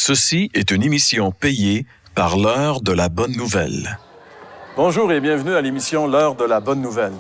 Ceci est une émission payée par l'heure de la bonne nouvelle. Bonjour et bienvenue à l'émission L'heure de la bonne nouvelle.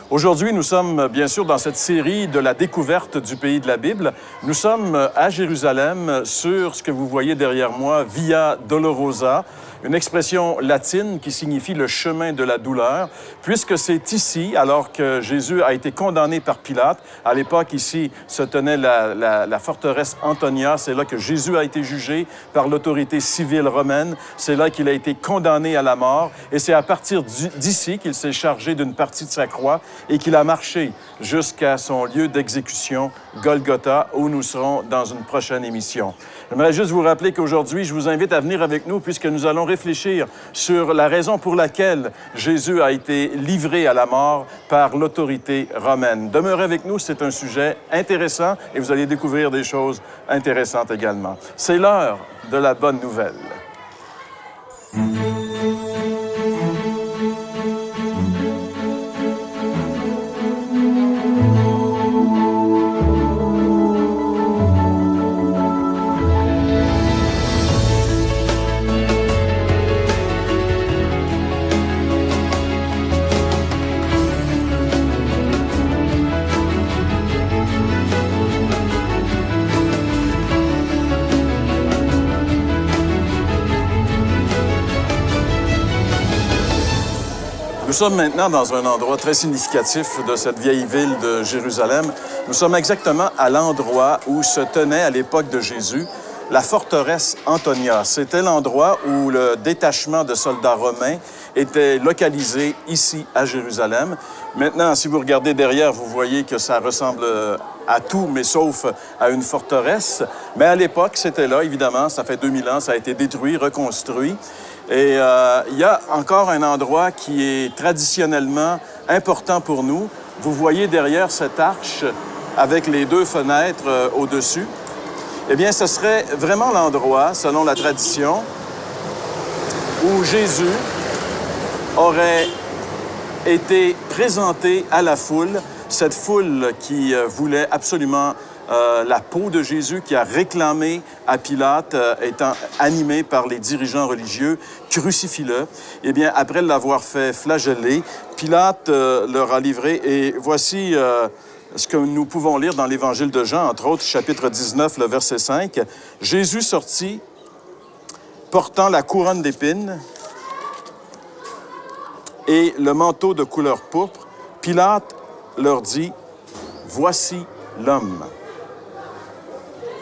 Aujourd'hui, nous sommes bien sûr dans cette série de la découverte du pays de la Bible. Nous sommes à Jérusalem sur ce que vous voyez derrière moi, Via Dolorosa, une expression latine qui signifie le chemin de la douleur, puisque c'est ici, alors que Jésus a été condamné par Pilate. À l'époque, ici, se tenait la forteresse Antonia. C'est là que Jésus a été jugé par l'autorité civile romaine. C'est là qu'il a été condamné à la mort. Et c'est à partir d'ici qu'il s'est chargé d'une partie de sa croix et qu'il a marché jusqu'à son lieu d'exécution, Golgotha, où nous serons dans une prochaine émission. J'aimerais juste vous rappeler qu'aujourd'hui, je vous invite à venir avec nous puisque nous allons réfléchir sur la raison pour laquelle Jésus a été livré à la mort par l'autorité romaine. Demeurez avec nous, c'est un sujet intéressant et vous allez découvrir des choses intéressantes également. C'est l'heure de la bonne nouvelle. Nous sommes maintenant dans un endroit très significatif de cette vieille ville de Jérusalem. Nous sommes exactement à l'endroit où se tenait à l'époque de Jésus la forteresse Antonia. C'était l'endroit où le détachement de soldats romains était localisé ici à Jérusalem. Maintenant, si vous regardez derrière, vous voyez que ça ressemble à tout, mais sauf à une forteresse. Mais à l'époque, c'était là, évidemment, ça fait 2000 ans, ça a été détruit, reconstruit. Et il y a encore un endroit qui est traditionnellement important pour nous. Vous voyez derrière cette arche avec les deux fenêtres au-dessus. Eh bien, ce serait vraiment l'endroit, selon la tradition, où Jésus aurait été présenté à la foule, cette foule qui voulait absolument la peau de Jésus, qui a réclamé à Pilate, étant animé par les dirigeants religieux, « Crucifie-le ». Eh bien, après l'avoir fait flageller, Pilate leur a livré. Et voici ce que nous pouvons lire dans l'Évangile de Jean, entre autres, chapitre 19, le verset 5. « Jésus sortit, portant la couronne d'épines et le manteau de couleur pourpre. Pilate leur dit, « Voici l'homme. »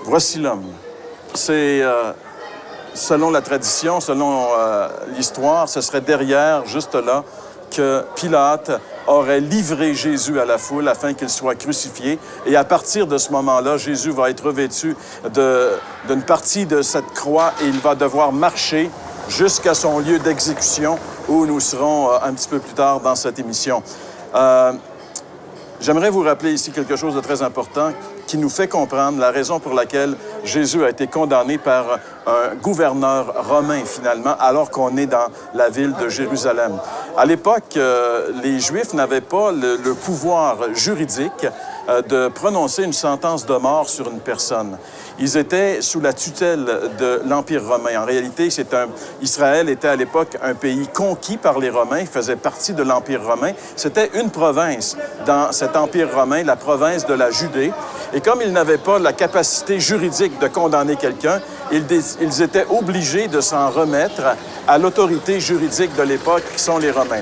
Voici l'homme. C'est, selon la tradition, selon l'histoire, ce serait derrière, juste là, que Pilate aurait livré Jésus à la foule afin qu'il soit crucifié. Et à partir de ce moment-là, Jésus va être revêtu d'une partie de cette croix et il va devoir marcher jusqu'à son lieu d'exécution où nous serons un petit peu plus tard dans cette émission. J'aimerais vous rappeler ici quelque chose de très important qui nous fait comprendre la raison pour laquelle Jésus a été condamné par un gouverneur romain, finalement, alors qu'on est dans la ville de Jérusalem. À l'époque, les Juifs n'avaient pas le pouvoir juridique de prononcer une sentence de mort sur une personne. Ils étaient sous la tutelle de l'Empire romain. En réalité, Israël était à l'époque un pays conquis par les Romains, il faisait partie de l'Empire romain. C'était une province dans cet Empire romain, la province de la Judée. Et comme ils n'avaient pas la capacité juridique de condamner quelqu'un, ils étaient obligés de s'en remettre à l'autorité juridique de l'époque, qui sont les Romains.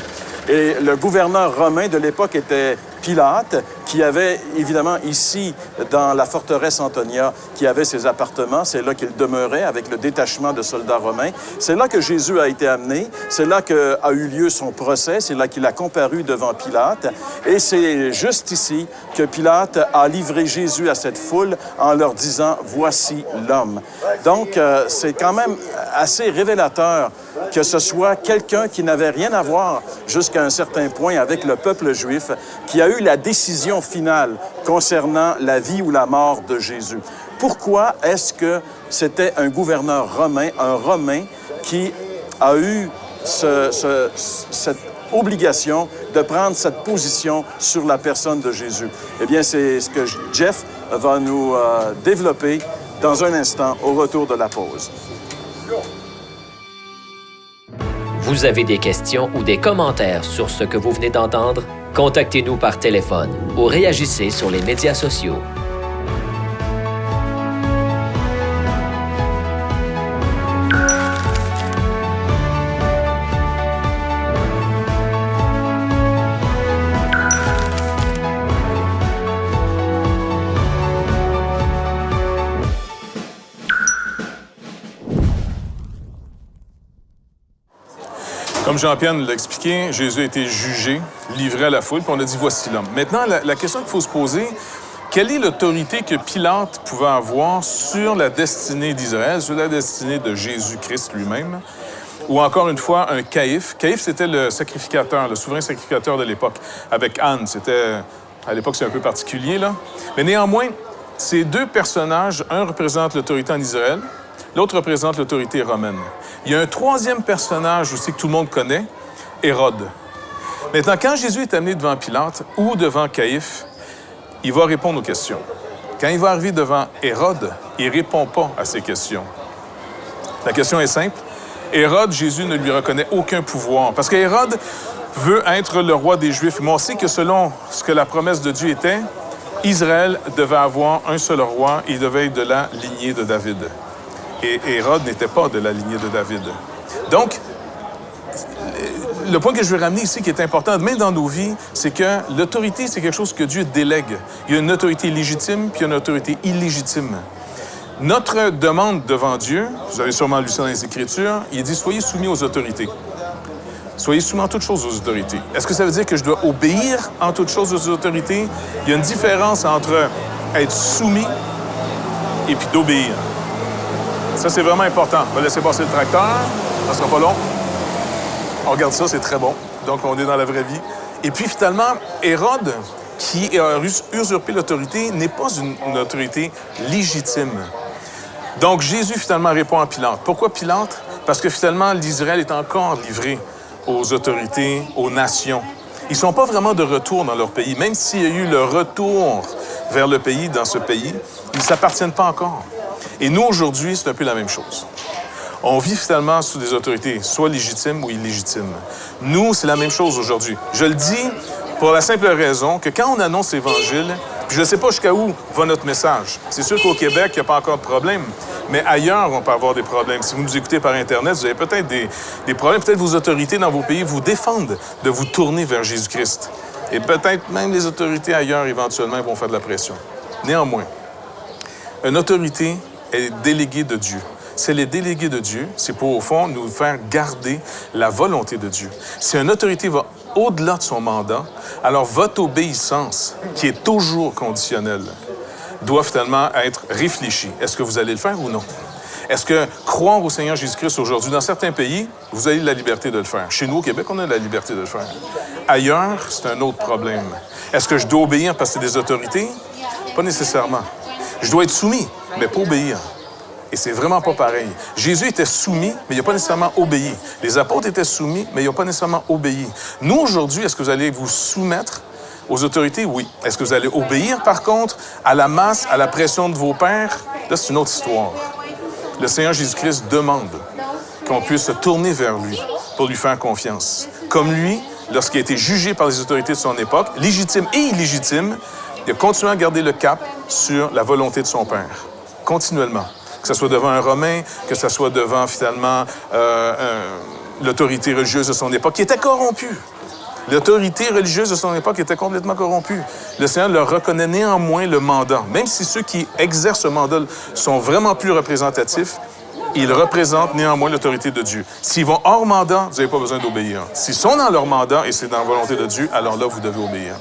Et le gouverneur romain de l'époque était Pilate, qui avait évidemment ici, dans la forteresse Antonia, qui avait ses appartements. C'est là qu'il demeurait avec le détachement de soldats romains. C'est là que Jésus a été amené. C'est là qu'a eu lieu son procès. C'est là qu'il a comparu devant Pilate. Et c'est juste ici que Pilate a livré Jésus à cette foule en leur disant « Voici l'homme ». Donc, c'est quand même assez révélateur que ce soit quelqu'un qui n'avait rien à voir jusqu'à un certain point avec le peuple juif, qui a eu la décision finale concernant la vie ou la mort de Jésus. Pourquoi est-ce que c'était un gouverneur romain, un Romain, qui a eu cette obligation de prendre cette position sur la personne de Jésus? Eh bien, c'est ce que Jeff va nous développer dans un instant au retour de la pause. Vous avez des questions ou des commentaires sur ce que vous venez d'entendre? Contactez-nous par téléphone ou réagissez sur les médias sociaux. Comme Jean-Pierre nous l'a expliqué, Jésus a été jugé, livré à la foule, puis on a dit « voici l'homme ». Maintenant, la question qu'il faut se poser, quelle est l'autorité que Pilate pouvait avoir sur la destinée d'Israël, sur la destinée de Jésus-Christ lui-même, ou encore une fois, un Caïphe. Caïphe, c'était le sacrificateur, le souverain sacrificateur de l'époque, avec Anne. C'était, à l'époque, c'est un peu particulier, là. Mais néanmoins, ces deux personnages, un représente l'autorité en Israël, l'autre représente l'autorité romaine. Il y a un troisième personnage aussi que tout le monde connaît, Hérode. Maintenant, quand Jésus est amené devant Pilate ou devant Caïphe, il va répondre aux questions. Quand il va arriver devant Hérode, il ne répond pas à ces questions. La question est simple. Hérode, Jésus ne lui reconnaît aucun pouvoir. Parce qu'Hérode veut être le roi des Juifs. Mais on sait que selon ce que la promesse de Dieu était, Israël devait avoir un seul roi. Il devait être de la lignée de David. Et Hérode n'était pas de la lignée de David. Donc, le point que je veux ramener ici, qui est important, même dans nos vies, c'est que l'autorité, c'est quelque chose que Dieu délègue. Il y a une autorité légitime, puis il y a une autorité illégitime. Notre demande devant Dieu, vous avez sûrement lu ça dans les Écritures, il dit « Soyez soumis aux autorités ». Soyez soumis en toutes choses aux autorités. Est-ce que ça veut dire que je dois obéir en toutes choses aux autorités? Il y a une différence entre être soumis et puis d'obéir. Ça, c'est vraiment important. On va laisser passer le tracteur. Ça sera pas long. On regarde ça, c'est très bon. Donc, on est dans la vraie vie. Et puis, finalement, Hérode, qui a usurpé l'autorité, n'est pas une autorité légitime. Donc, Jésus, finalement, répond à Pilate. Pourquoi Pilate? Parce que, finalement, l'Israël est encore livré aux autorités, aux nations. Ils ne sont pas vraiment de retour dans leur pays. Même s'il y a eu le retour vers le pays, dans ce pays, ils ne s'appartiennent pas encore. Et nous, aujourd'hui, c'est un peu la même chose. On vit finalement sous des autorités, soit légitimes ou illégitimes. Nous, c'est la même chose aujourd'hui. Je le dis pour la simple raison que quand on annonce l'Évangile, puis je ne sais pas jusqu'à où va notre message. C'est sûr qu'au Québec, il n'y a pas encore de problème, mais ailleurs, on peut avoir des problèmes. Si vous nous écoutez par Internet, vous avez peut-être des problèmes. Peut-être vos autorités dans vos pays vous défendent de vous tourner vers Jésus-Christ. Et peut-être même les autorités ailleurs, éventuellement, vont faire de la pression. Néanmoins, une autorité est déléguée de Dieu. Si elle est déléguée de Dieu, c'est pour, au fond, nous faire garder la volonté de Dieu. Si une autorité va au-delà de son mandat, alors votre obéissance, qui est toujours conditionnelle, doit finalement être réfléchie. Est-ce que vous allez le faire ou non? Est-ce que croire au Seigneur Jésus-Christ aujourd'hui, dans certains pays, vous avez la liberté de le faire. Chez nous, au Québec, on a la liberté de le faire. Ailleurs, c'est un autre problème. Est-ce que je dois obéir parce que c'est des autorités? Pas nécessairement. Je dois être soumis, mais pas obéir. Et c'est vraiment pas pareil. Jésus était soumis, mais il n'a pas nécessairement obéi. Les apôtres étaient soumis, mais ils n'ont pas nécessairement obéi. Nous, aujourd'hui, est-ce que vous allez vous soumettre aux autorités? Oui. Est-ce que vous allez obéir, par contre, à la masse, à la pression de vos pères? Là, c'est une autre histoire. Le Seigneur Jésus-Christ demande qu'on puisse se tourner vers lui pour lui faire confiance. Comme lui, lorsqu'il a été jugé par les autorités de son époque, légitime et illégitime, il a continué à garder le cap sur la volonté de son Père, continuellement. Que ce soit devant un Romain, que ce soit devant, finalement, l'autorité religieuse de son époque, qui était corrompue. L'autorité religieuse de son époque était complètement corrompue. Le Seigneur leur reconnaît néanmoins le mandat. Même si ceux qui exercent ce mandat sont vraiment plus représentatifs, ils représentent néanmoins l'autorité de Dieu. S'ils vont hors mandat, vous n'avez pas besoin d'obéir. S'ils sont dans leur mandat et c'est dans la volonté de Dieu, alors là, vous devez obéir.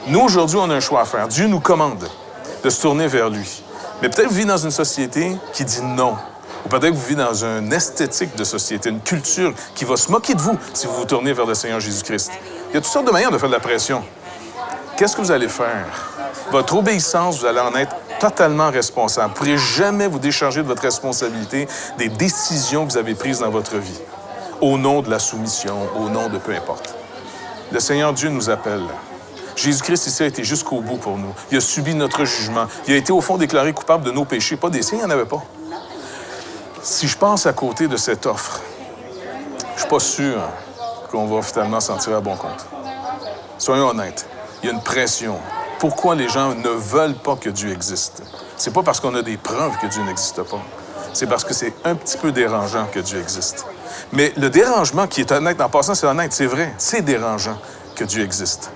Nous, aujourd'hui, on a un choix à faire. Dieu nous commande de se tourner vers lui. Mais peut-être que vous vivez dans une société qui dit non. Ou peut-être que vous vivez dans une esthétique de société, une culture qui va se moquer de vous si vous vous tournez vers le Seigneur Jésus-Christ. Il y a toutes sortes de manières de faire de la pression. Qu'est-ce que vous allez faire? Votre obéissance, vous allez en être totalement responsable. Vous ne pourrez jamais vous décharger de votre responsabilité des décisions que vous avez prises dans votre vie, au nom de la soumission, au nom de peu importe. Le Seigneur Dieu nous appelle. Jésus-Christ ici a été jusqu'au bout pour nous. Il a subi notre jugement. Il a été au fond déclaré coupable de nos péchés. Pas des siens, il n'y en avait pas. Si je passe à côté de cette offre, je suis pas sûr qu'on va finalement s'en tirer à bon compte. Soyons honnêtes, il y a une pression. Pourquoi les gens ne veulent pas que Dieu existe? C'est pas parce qu'on a des preuves que Dieu n'existe pas. C'est parce que c'est un petit peu dérangeant que Dieu existe. Mais le dérangement qui est honnête, en passant, c'est honnête, c'est vrai, c'est dérangeant que Dieu existe.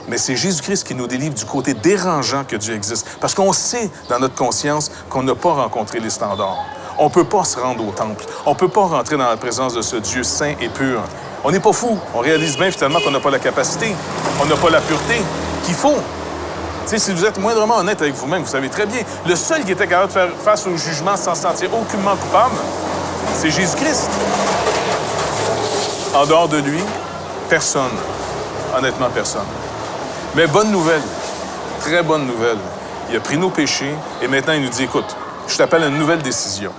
Mais c'est Jésus-Christ qui nous délivre du côté dérangeant que Dieu existe. Parce qu'on sait dans notre conscience qu'on n'a pas rencontré les standards. On ne peut pas se rendre au temple. On ne peut pas rentrer dans la présence de ce Dieu saint et pur. On n'est pas fou. On réalise bien finalement qu'on n'a pas la capacité, on n'a pas la pureté qu'il faut. T'sais, si vous êtes moindrement honnête avec vous-même, vous savez très bien, le seul qui était capable de faire face au jugement sans se sentir aucunement coupable, c'est Jésus-Christ. En dehors de lui, personne. Honnêtement, personne. Mais bonne nouvelle, très bonne nouvelle. Il a pris nos péchés et maintenant il nous dit, écoute, je t'appelle à une nouvelle décision.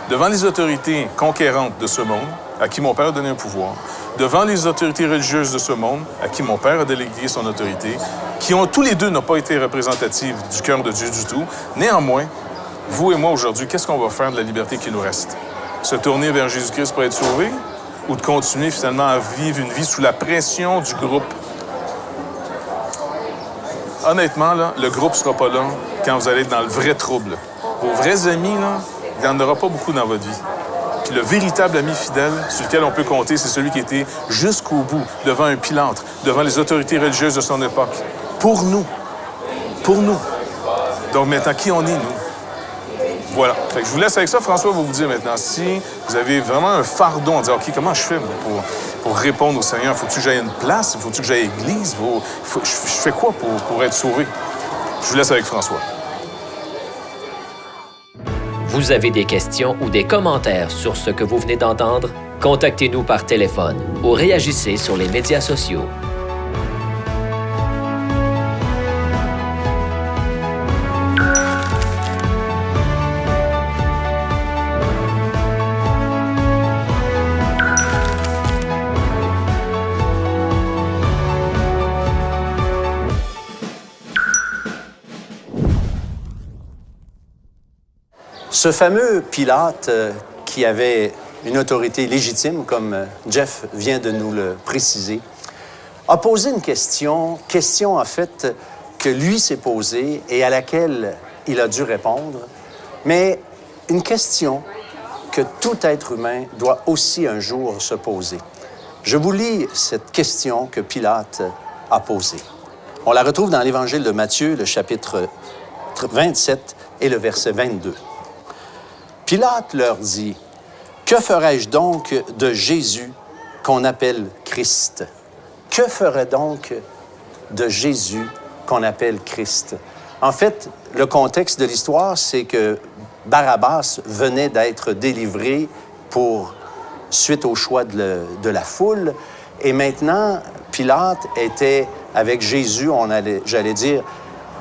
Devant les autorités conquérantes de ce monde, à qui mon Père a donné un pouvoir, devant les autorités religieuses de ce monde, à qui mon Père a délégué son autorité, qui ont tous les deux n'ont pas été représentatives du cœur de Dieu du tout. Néanmoins, vous et moi aujourd'hui, qu'est-ce qu'on va faire de la liberté qui nous reste? Se tourner vers Jésus-Christ pour être sauvé ou de continuer finalement à vivre une vie sous la pression du groupe? Honnêtement, là, le groupe ne sera pas là quand vous allez être dans le vrai trouble. Vos vrais amis, là, il n'y en aura pas beaucoup dans votre vie. Puis le véritable ami fidèle sur lequel on peut compter, c'est celui qui était jusqu'au bout, devant un Pilate, devant les autorités religieuses de son époque. Pour nous. Pour nous. Donc maintenant, qui on est, nous? Voilà. Fait que je vous laisse avec ça. François va vous dire maintenant, si vous avez vraiment un fardeau en disant, OK, comment je fais pour répondre au Seigneur? Faut-tu que j'aille à une place? Faut-tu que j'aille à l'église? Je fais quoi pour être sauvé? Je vous laisse avec François. Vous avez des questions ou des commentaires sur ce que vous venez d'entendre? Contactez-nous par téléphone ou réagissez sur les médias sociaux. Ce fameux Pilate qui avait une autorité légitime, comme Jeff vient de nous le préciser, a posé une question en fait que lui s'est posée et à laquelle il a dû répondre, mais une question que tout être humain doit aussi un jour se poser. Je vous lis cette question que Pilate a posée. On la retrouve dans l'Évangile de Matthieu, le chapitre 27 et le verset 22. Pilate leur dit, « Que ferai-je donc de Jésus qu'on appelle Christ? » Que ferait donc de Jésus qu'on appelle Christ? En fait, le contexte de l'histoire, c'est que Barabbas venait d'être délivré suite au choix de la foule. Et maintenant, Pilate était avec Jésus, j'allais dire,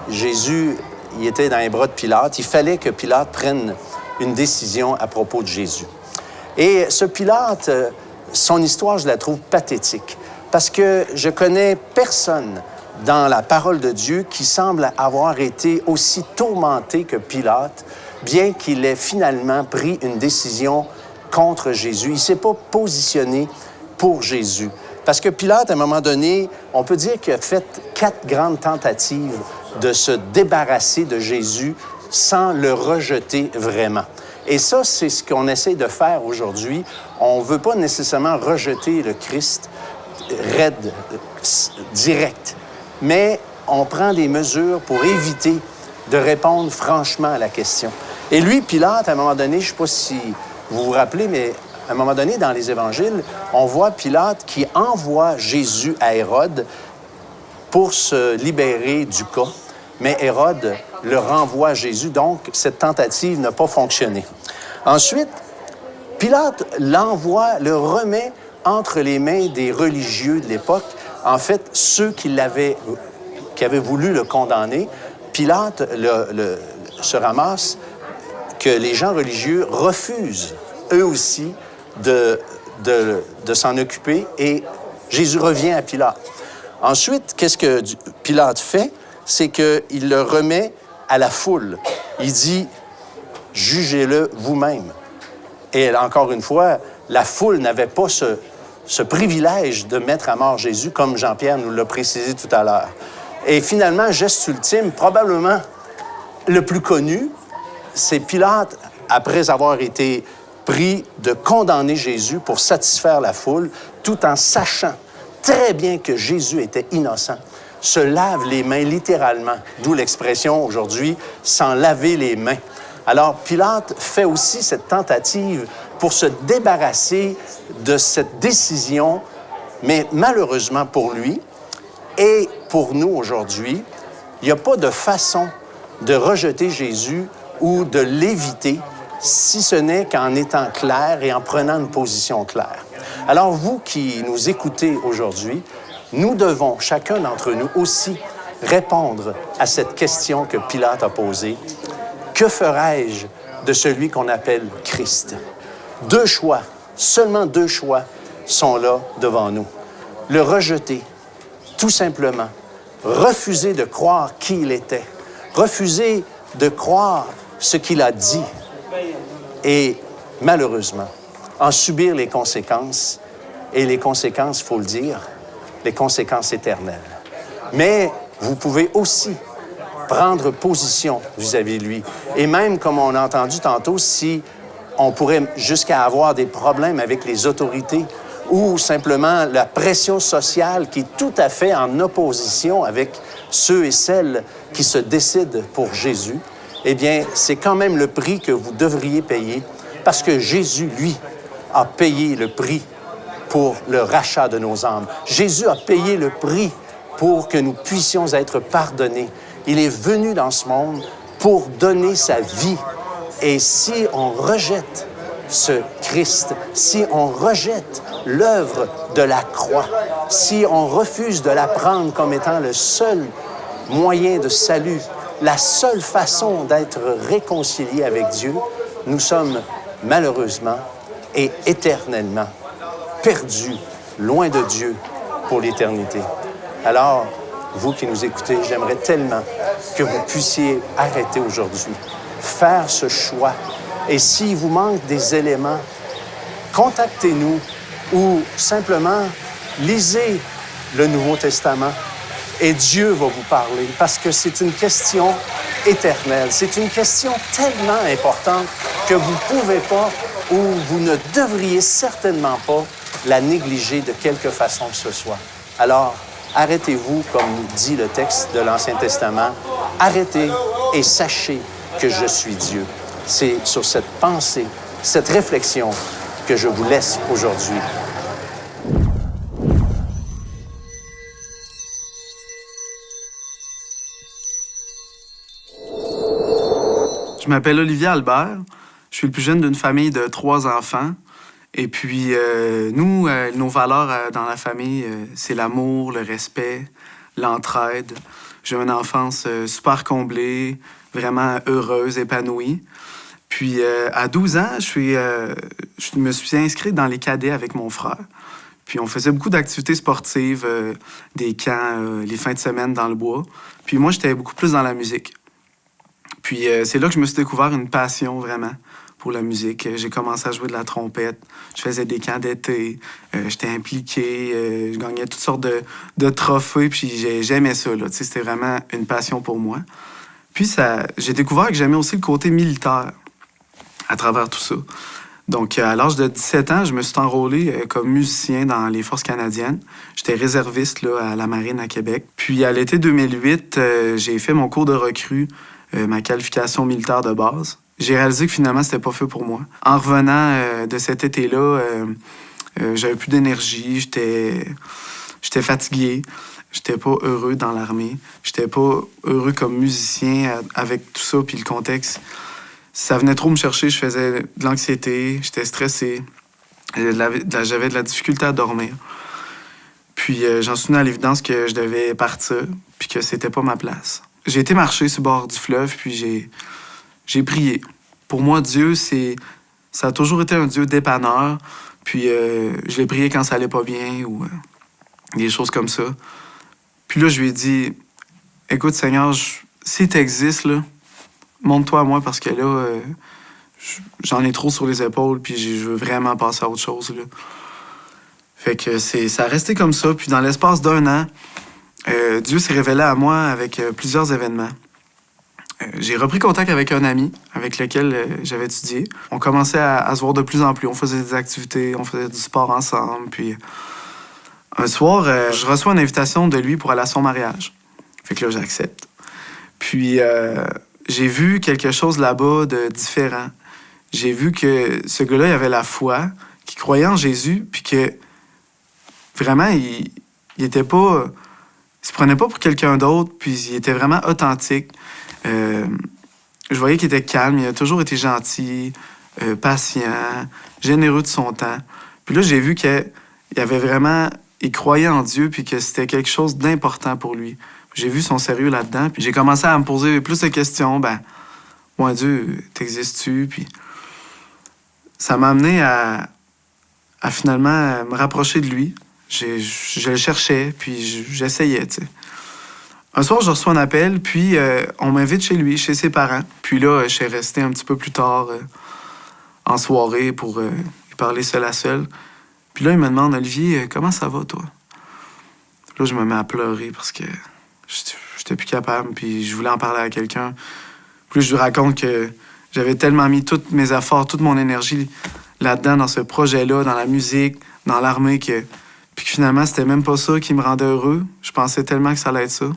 Jésus, il était dans les bras de Pilate. Il fallait que Pilate prenne une décision à propos de Jésus. Et ce Pilate, son histoire, je la trouve pathétique, parce que je connais personne dans la parole de Dieu qui semble avoir été aussi tourmenté que Pilate, bien qu'il ait finalement pris une décision contre Jésus. Il ne s'est pas positionné pour Jésus. Parce que Pilate, à un moment donné, on peut dire qu'il a fait 4 grandes tentatives de se débarrasser de Jésus sans le rejeter vraiment. Et ça, c'est ce qu'on essaie de faire aujourd'hui. On ne veut pas nécessairement rejeter le Christ raide, direct, mais on prend des mesures pour éviter de répondre franchement à la question. Et lui, Pilate, à un moment donné, je ne sais pas si vous vous rappelez, mais à un moment donné, dans les évangiles, on voit Pilate qui envoie Jésus à Hérode pour se libérer du cas. Mais Hérode le renvoie à Jésus, donc cette tentative n'a pas fonctionné. Ensuite, Pilate l'envoie, le remet entre les mains des religieux de l'époque, en fait, ceux qui avaient voulu le condamner. Pilate se ramasse que les gens religieux refusent, eux aussi, de s'en occuper, et Jésus revient à Pilate. Ensuite, qu'est-ce que Pilate fait? C'est qu'il le remet à la foule. Il dit, jugez-le vous-même. Et encore une fois, la foule n'avait pas ce privilège de mettre à mort Jésus, comme Jean-Pierre nous l'a précisé tout à l'heure. Et finalement, geste ultime, probablement le plus connu, c'est Pilate, après avoir été pris de condamner Jésus pour satisfaire la foule, tout en sachant très bien que Jésus était innocent, se lave les mains littéralement, d'où l'expression aujourd'hui « s'en laver les mains ». Alors, Pilate fait aussi cette tentative pour se débarrasser de cette décision, mais malheureusement pour lui et pour nous aujourd'hui, il n'y a pas de façon de rejeter Jésus ou de l'éviter, si ce n'est qu'en étant clair et en prenant une position claire. Alors, vous qui nous écoutez aujourd'hui, nous devons, chacun d'entre nous aussi, répondre à cette question que Pilate a posée. Que ferai-je de celui qu'on appelle Christ? Deux choix, seulement deux choix sont là devant nous. Le rejeter, tout simplement. Refuser de croire qui il était. Refuser de croire ce qu'il a dit. Et malheureusement, en subir les conséquences, et les conséquences, il faut le dire, les conséquences éternelles. Mais vous pouvez aussi prendre position vis-à-vis de lui. Et même, comme on a entendu tantôt, si on pourrait jusqu'à avoir des problèmes avec les autorités ou simplement la pression sociale qui est tout à fait en opposition avec ceux et celles qui se décident pour Jésus, eh bien, c'est quand même le prix que vous devriez payer parce que Jésus, lui, a payé le prix pour le rachat de nos âmes. Jésus a payé le prix pour que nous puissions être pardonnés. Il est venu dans ce monde pour donner sa vie. Et si on rejette ce Christ, si on rejette l'œuvre de la croix, si on refuse de la prendre comme étant le seul moyen de salut, la seule façon d'être réconcilié avec Dieu, nous sommes malheureusement et éternellement perdus, loin de Dieu pour l'éternité. Alors, vous qui nous écoutez, j'aimerais tellement que vous puissiez arrêter aujourd'hui, faire ce choix. Et s'il vous manque des éléments, contactez-nous ou simplement lisez le Nouveau Testament et Dieu va vous parler parce que c'est une question éternelle. C'est une question tellement importante que vous ne pouvez pas ou vous ne devriez certainement pas la négliger de quelque façon que ce soit. Alors, arrêtez-vous, comme nous dit le texte de l'Ancien Testament, arrêtez et sachez que je suis Dieu. C'est sur cette pensée, cette réflexion que je vous laisse aujourd'hui. Je m'appelle Olivier Albert. Je suis le plus jeune d'une famille de 3 enfants. Et puis, nous, nos valeurs dans la famille, c'est l'amour, le respect, l'entraide. J'ai une enfance super comblée, vraiment heureuse, épanouie. Puis, à 12 ans, je me suis inscrit dans les cadets avec mon frère. Puis, on faisait beaucoup d'activités sportives, des camps, les fins de semaine dans le bois. Puis, moi, j'étais beaucoup plus dans la musique. Puis, c'est là que je me suis découvert une passion, vraiment, pour la musique. J'ai commencé à jouer de la trompette. Je faisais des camps d'été. J'étais impliqué. Je gagnais toutes sortes de trophées. Puis j'aimais ça, là. Tu sais, c'était vraiment une passion pour moi. Puis j'ai découvert que j'aimais aussi le côté militaire à travers tout ça. Donc, à l'âge de 17 ans, je me suis enrôlé comme musicien dans les Forces canadiennes. J'étais réserviste là, à la Marine à Québec. Puis, à l'été 2008, j'ai fait mon cours de recrue, ma qualification militaire de base. J'ai réalisé que finalement, c'était pas fait pour moi. En revenant de cet été-là, j'avais plus d'énergie, j'étais fatigué, j'étais pas heureux dans l'armée, j'étais pas heureux comme musicien avec tout ça, puis le contexte. Ça venait trop me chercher, je faisais de l'anxiété, j'étais stressé, j'avais de la difficulté à dormir. Puis j'en suis venu à l'évidence que je devais partir, puis que c'était pas ma place. J'ai été marcher sur le bord du fleuve, puis j'ai prié. Pour moi, Dieu, ça a toujours été un Dieu dépanneur. Puis je l'ai prié quand ça allait pas bien ou des choses comme ça. Puis là, je lui ai dit, écoute, Seigneur, si tu existes, là, montre-toi à moi parce que là, j'en ai trop sur les épaules, puis je veux vraiment passer à autre chose, là. Fait que ça a resté comme ça. Puis dans l'espace d'1 an, Dieu s'est révélé à moi avec plusieurs événements. J'ai repris contact avec un ami avec lequel j'avais étudié. On commençait à se voir de plus en plus. On faisait des activités, on faisait du sport ensemble. Puis un soir, je reçois une invitation de lui pour aller à son mariage. Fait que là, j'accepte. Puis j'ai vu quelque chose là-bas de différent. J'ai vu que ce gars-là, il avait la foi, qu'il croyait en Jésus, puis que vraiment, il était pas... Il se prenait pas pour quelqu'un d'autre, puis il était vraiment authentique. Je voyais qu'il était calme, il a toujours été gentil, patient, généreux de son temps. Puis là, j'ai vu qu'il avait vraiment... Il croyait en Dieu, puis que c'était quelque chose d'important pour lui. J'ai vu son sérieux là-dedans, puis j'ai commencé à me poser plus de questions. Moi, Dieu, t'existes-tu? Puis ça m'a amené à finalement me rapprocher de lui. Je le cherchais, puis j'essayais, tu sais. Un soir, je reçois un appel, puis on m'invite chez lui, chez ses parents. Puis là, je suis resté un petit peu plus tard en soirée pour lui parler seul à seul. Puis là, il me demande, Olivier, comment ça va, toi? Là, je me mets à pleurer parce que j'étais plus capable, puis je voulais en parler à quelqu'un. Puis je lui raconte que j'avais tellement mis tous mes efforts, toute mon énergie là-dedans, dans ce projet-là, dans la musique, dans l'armée, puis que finalement, c'était même pas ça qui me rendait heureux. Je pensais tellement que ça allait être ça.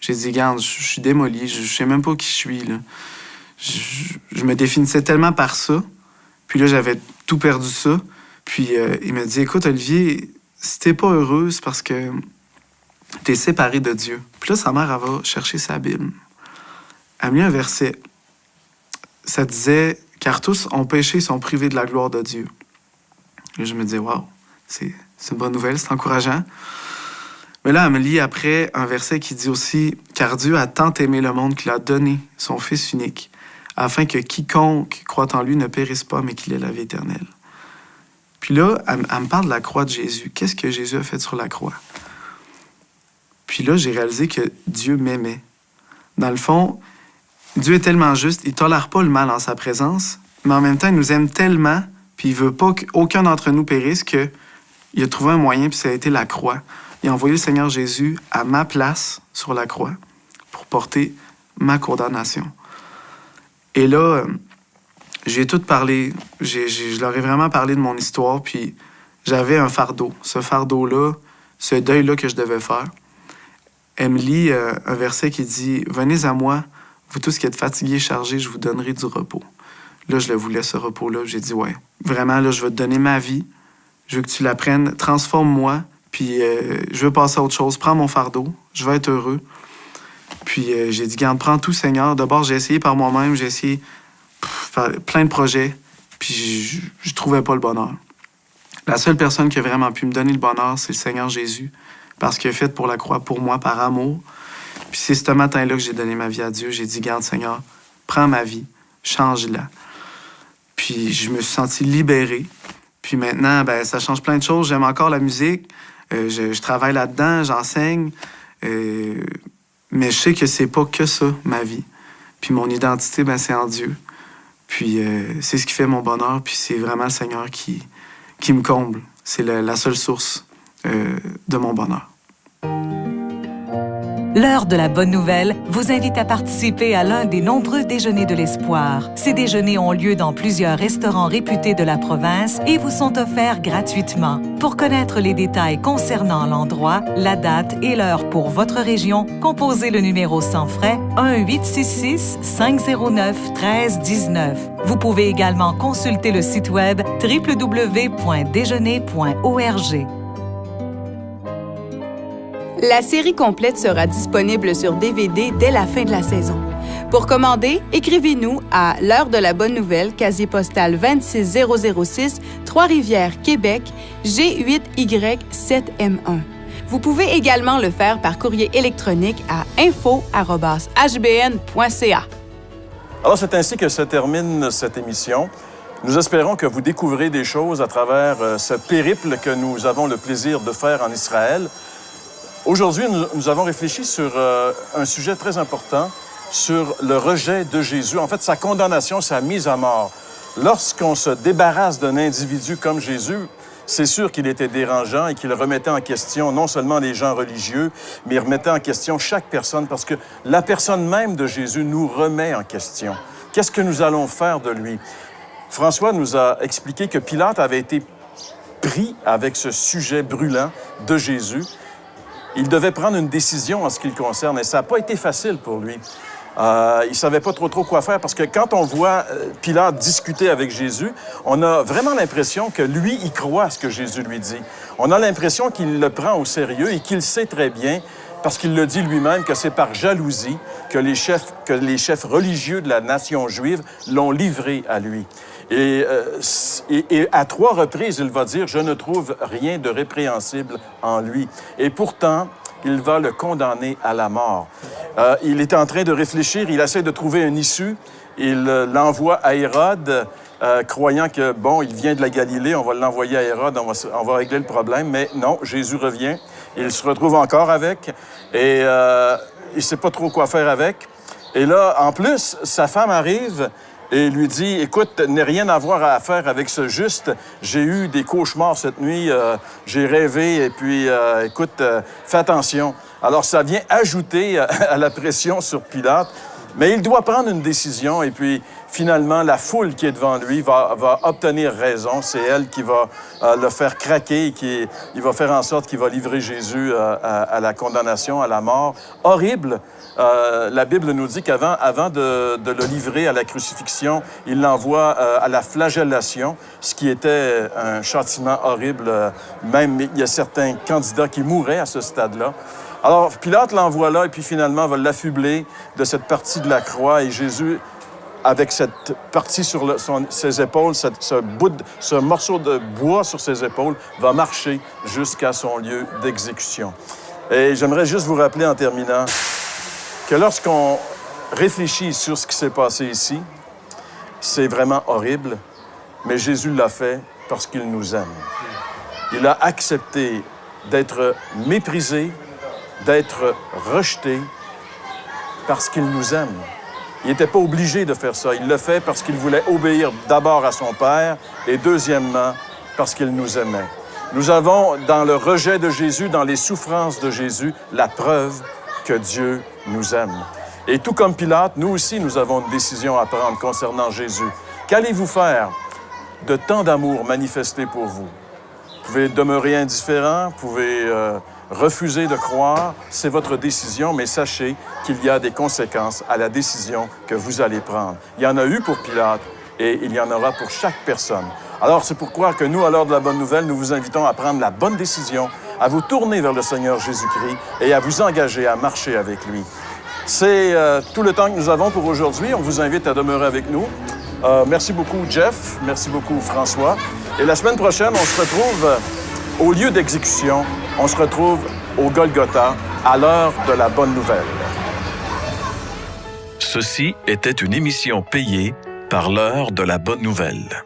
J'ai dit, regarde, je suis démoli, je sais même pas qui je suis, là. Je me définissais tellement par ça. Puis là, j'avais tout perdu ça. Puis il m'a dit, écoute, Olivier, si t'es pas heureux, c'est parce que t'es séparé de Dieu. Puis là, sa mère, elle va chercher sa Bible. Elle a mis un verset. Ça disait, car tous ont péché et sont privés de la gloire de Dieu. Et je me dis, waouh, c'est une bonne nouvelle, c'est encourageant. Mais là, elle me lit après un verset qui dit aussi, car Dieu a tant aimé le monde qu'il a donné son Fils unique, afin que quiconque croit en lui ne périsse pas, mais qu'il ait la vie éternelle. Puis là, elle me parle de la croix de Jésus. Qu'est-ce que Jésus a fait sur la croix? Puis là, j'ai réalisé que Dieu m'aimait. Dans le fond, Dieu est tellement juste, il ne tolère pas le mal en sa présence, mais en même temps, il nous aime tellement, puis il ne veut pas qu'aucun d'entre nous périsse, qu'il a trouvé un moyen, puis ça a été la croix. Il a envoyé le Seigneur Jésus à ma place sur la croix pour porter ma condamnation. Et là, j'ai tout parlé. Je leur ai vraiment parlé de mon histoire, puis j'avais un fardeau. Ce fardeau-là, ce deuil-là que je devais faire. Elle me lit un verset qui dit « Venez à moi, vous tous qui êtes fatigués et chargés, je vous donnerai du repos. » Là, je le voulais, ce repos-là. J'ai dit « Ouais, vraiment, là, je vais te donner ma vie. Je veux que tu la prennes. Transforme-moi. Puis je veux passer à autre chose. Prends mon fardeau. Je vais être heureux. » Puis j'ai dit « Garde, prends tout, Seigneur. » D'abord, j'ai essayé par moi-même. J'ai essayé faire plein de projets. Puis je trouvais pas le bonheur. La seule personne qui a vraiment pu me donner le bonheur, c'est le Seigneur Jésus. Parce qu'il a fait pour la croix pour moi, par amour. Puis c'est ce matin-là que j'ai donné ma vie à Dieu. J'ai dit, garde, Seigneur, prends ma vie, change-la. Puis je me suis senti libéré. Puis maintenant, ben ça change plein de choses. J'aime encore la musique. Je travaille là-dedans, j'enseigne. Mais je sais que c'est pas que ça, ma vie. Puis mon identité, ben c'est en Dieu. Puis c'est ce qui fait mon bonheur. Puis c'est vraiment le Seigneur qui me comble. C'est la seule source de mon bonheur. L'heure de la bonne nouvelle vous invite à participer à l'un des nombreux déjeuners de l'espoir. Ces déjeuners ont lieu dans plusieurs restaurants réputés de la province et vous sont offerts gratuitement. Pour connaître les détails concernant l'endroit, la date et l'heure pour votre région, composez le numéro sans frais 1-866-509-1319. Vous pouvez également consulter le site web www.déjeuner.org. La série complète sera disponible sur DVD dès la fin de la saison. Pour commander, écrivez-nous à l'heure de la bonne nouvelle, casier postal 26006, Trois-Rivières, Québec, G8Y7M1. Vous pouvez également le faire par courrier électronique à info@hbn.ca. Alors, c'est ainsi que se termine cette émission. Nous espérons que vous découvrez des choses à travers ce périple que nous avons le plaisir de faire en Israël. Aujourd'hui, nous avons réfléchi sur un sujet très important, sur le rejet de Jésus, en fait, sa condamnation, sa mise à mort. Lorsqu'on se débarrasse d'un individu comme Jésus, c'est sûr qu'il était dérangeant et qu'il remettait en question non seulement les gens religieux, mais il remettait en question chaque personne, parce que la personne même de Jésus nous remet en question. Qu'est-ce que nous allons faire de lui? François nous a expliqué que Pilate avait été pris avec ce sujet brûlant de Jésus. Il devait prendre une décision en ce qui le concerne, et ça n'a pas été facile pour lui. Il ne savait pas trop quoi faire, parce que quand on voit Pilate discuter avec Jésus, on a vraiment l'impression que lui, il croit à ce que Jésus lui dit. On a l'impression qu'il le prend au sérieux et qu'il sait très bien, parce qu'il le dit lui-même, que c'est par jalousie que les chefs religieux de la nation juive l'ont livré à lui. Et à 3 reprises, il va dire « Je ne trouve rien de répréhensible en lui ». Et pourtant, il va le condamner à la mort. Il est en train de réfléchir, il essaie de trouver une issue. Il l'envoie à Hérode, croyant que, bon, il vient de la Galilée, on va l'envoyer à Hérode, on va régler le problème. Mais non, Jésus revient, il se retrouve encore avec, et il ne sait pas trop quoi faire avec. Et là, en plus, sa femme arrive et lui dit « Écoute, n'ai rien à voir à faire avec ce juste. J'ai eu des cauchemars cette nuit, j'ai rêvé, et puis, écoute, fais attention. » Alors, ça vient ajouter à la pression sur Pilate, mais il doit prendre une décision, et puis, finalement, la foule qui est devant lui va obtenir raison. C'est elle qui va le faire craquer, et il va faire en sorte qu'il va livrer Jésus à la condamnation, à la mort. Horrible! La Bible nous dit qu'avant de le livrer à la crucifixion, il l'envoie à la flagellation, ce qui était un châtiment horrible. Même, il y a certains candidats qui mouraient à ce stade-là. Alors, Pilate l'envoie là, et puis finalement, va l'affubler de cette partie de la croix, et Jésus, avec cette partie sur ses épaules, ce morceau de bois sur ses épaules, va marcher jusqu'à son lieu d'exécution. Et j'aimerais juste vous rappeler en terminant que lorsqu'on réfléchit sur ce qui s'est passé ici, c'est vraiment horrible, mais Jésus l'a fait parce qu'il nous aime. Il a accepté d'être méprisé, d'être rejeté parce qu'il nous aime. Il n'était pas obligé de faire ça. Il le fait parce qu'il voulait obéir d'abord à son Père et deuxièmement parce qu'il nous aimait. Nous avons, dans le rejet de Jésus, dans les souffrances de Jésus, la preuve que Dieu nous aime. Et tout comme Pilate, nous aussi, nous avons une décision à prendre concernant Jésus. Qu'allez-vous faire de tant d'amour manifesté pour vous? Vous pouvez demeurer indifférent, vous pouvez refuser de croire, c'est votre décision, mais sachez qu'il y a des conséquences à la décision que vous allez prendre. Il y en a eu pour Pilate et il y en aura pour chaque personne. Alors, c'est pourquoi que nous, à l'heure de la bonne nouvelle, nous vous invitons à prendre la bonne décision, à vous tourner vers le Seigneur Jésus-Christ et à vous engager à marcher avec lui. C'est tout le temps que nous avons pour aujourd'hui. On vous invite à demeurer avec nous. Merci beaucoup, Jeff. Merci beaucoup, François. Et la semaine prochaine, on se retrouve au lieu d'exécution. On se retrouve au Golgotha, à l'heure de la bonne nouvelle. Ceci était une émission payée par l'heure de la bonne nouvelle.